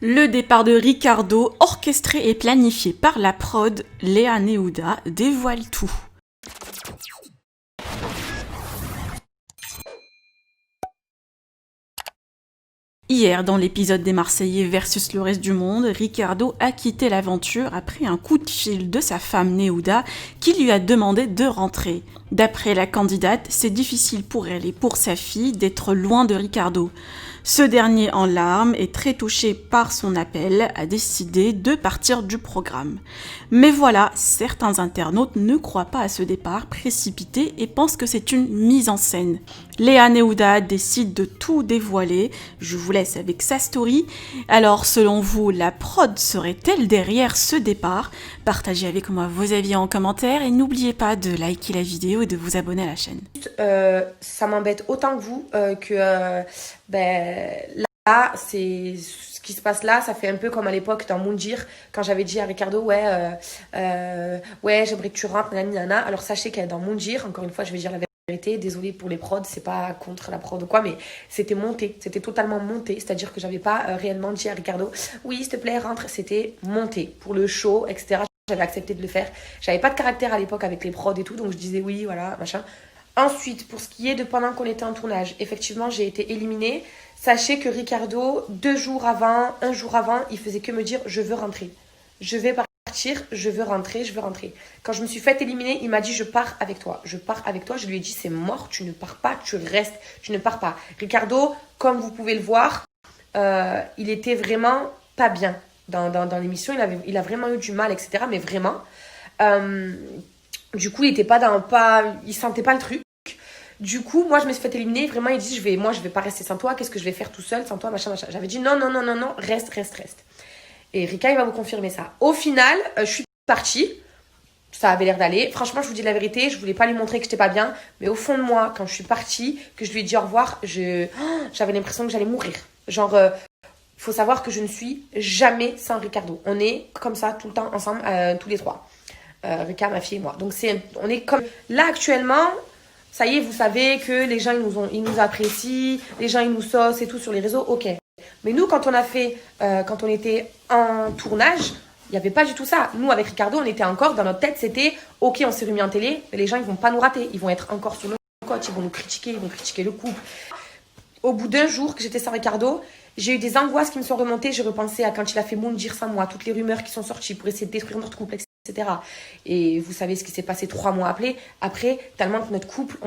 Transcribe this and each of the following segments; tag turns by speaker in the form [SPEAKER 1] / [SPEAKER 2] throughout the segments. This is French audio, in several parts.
[SPEAKER 1] Le départ de Ricardo, orchestré et planifié par la prod, Léa Neouda dévoile tout. Hier, dans l'épisode des Marseillais versus le reste du monde, Ricardo a quitté l'aventure après un coup de fil de sa femme Neouda qui lui a demandé de rentrer. D'après la candidate, c'est difficile pour elle et pour sa fille d'être loin de Ricardo. Ce dernier, en larmes et très touché par son appel, a décidé de partir du programme. Mais voilà, certains internautes ne croient pas à ce départ précipité et pensent que c'est une mise en scène. Léa Neouda décide de tout dévoiler, je vous laisse avec sa story. Alors selon vous, la prod serait-elle derrière ce départ? Partagez avec moi vos avis en commentaire et n'oubliez pas de liker la vidéo et de vous abonner à la chaîne.
[SPEAKER 2] Ça m'embête autant que vous là, c'est ce qui se passe là, ça fait un peu comme à l'époque dans Moundir, quand j'avais dit à Ricardo, ouais, j'aimerais que tu rentres, nanana. Alors sachez qu'elle est dans Moundir, encore une fois, je vais dire la vérité, désolée pour les prods, c'est pas contre la prod ou quoi, mais c'était monté, c'était totalement monté, c'est-à-dire que j'avais pas réellement dit à Ricardo, oui, s'il te plaît, rentre, c'était monté pour le show, etc. J'avais accepté de le faire, j'avais pas de caractère à l'époque avec les prods et tout, donc je disais oui, voilà, machin. Ensuite, pour ce qui est de pendant qu'on était en tournage, effectivement, j'ai été éliminée. Sachez que Ricardo, 2 jours avant, 1 jour avant, il faisait que me dire « je veux rentrer ». Je vais partir, je veux rentrer, je veux rentrer. Quand je me suis fait éliminer, il m'a dit « je pars avec toi ». Je pars avec toi, je lui ai dit « c'est mort, tu ne pars pas, tu restes, tu ne pars pas ». Ricardo, comme vous pouvez le voir, il était vraiment pas bien dans l'émission. Il a vraiment eu du mal, etc. Mais vraiment. Du coup, il sentait pas le truc. Du coup, moi, je me suis fait éliminer. Vraiment, il dit, je vais pas rester sans toi. Qu'est-ce que je vais faire tout seul sans toi, machin, machin. J'avais dit, non, reste. Et Rika, il va vous confirmer ça. Au final, je suis partie. Ça avait l'air d'aller. Franchement, je vous dis la vérité, je voulais pas lui montrer que j'étais pas bien. Mais au fond de moi, quand je suis partie, que je lui ai dit au revoir, j'avais l'impression que j'allais mourir. Genre, faut savoir que je ne suis jamais sans Ricardo. On est comme ça, tout le temps, ensemble, tous les trois. Rika, ma fille et moi. Donc, on est comme... Là, actuellement... Ça y est, vous savez que les gens, ils nous apprécient, les gens, ils nous saucent et tout sur les réseaux, ok. Mais nous, quand on était en tournage, il n'y avait pas du tout ça. Nous, avec Ricardo, on était encore, dans notre tête, c'était, ok, on s'est remis en télé, mais les gens, ils vont pas nous rater. Ils vont être encore sur le coach, ils vont nous critiquer, ils vont critiquer le couple. Au bout d'1 jour que j'étais sans Ricardo, j'ai eu des angoisses qui me sont remontées. J'ai repensé à quand il a fait Moundir sans moi, toutes les rumeurs qui sont sorties pour essayer de détruire notre couple, etc. Et vous savez ce qui s'est passé 3 mois après, tellement que notre couple,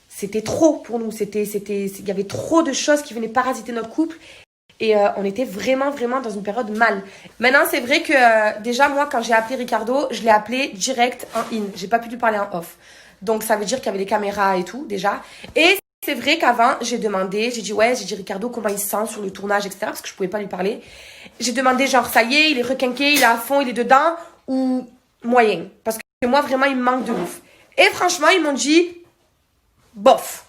[SPEAKER 2] c'était trop pour nous. Il y avait trop de choses qui venaient parasiter notre couple. Et on était vraiment, vraiment dans une période mal. Maintenant, c'est vrai que déjà, moi, quand j'ai appelé Ricardo, je l'ai appelé direct en in. J'ai pas pu lui parler en off. Donc, ça veut dire qu'il y avait des caméras et tout, déjà. Et c'est vrai qu'avant, j'ai dit Ricardo, comment il se sent sur le tournage, etc. Parce que je pouvais pas lui parler. J'ai demandé genre, ça y est, il est requinqué, il est à fond, il est dedans, ou moyen. Parce que moi, vraiment, il me manque de ouf. Et franchement, ils m'ont dit, bof.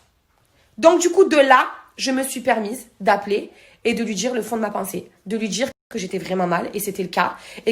[SPEAKER 2] Donc, du coup, de là, je me suis permise d'appeler et de lui dire le fond de ma pensée. De lui dire que j'étais vraiment mal, et c'était le cas. Et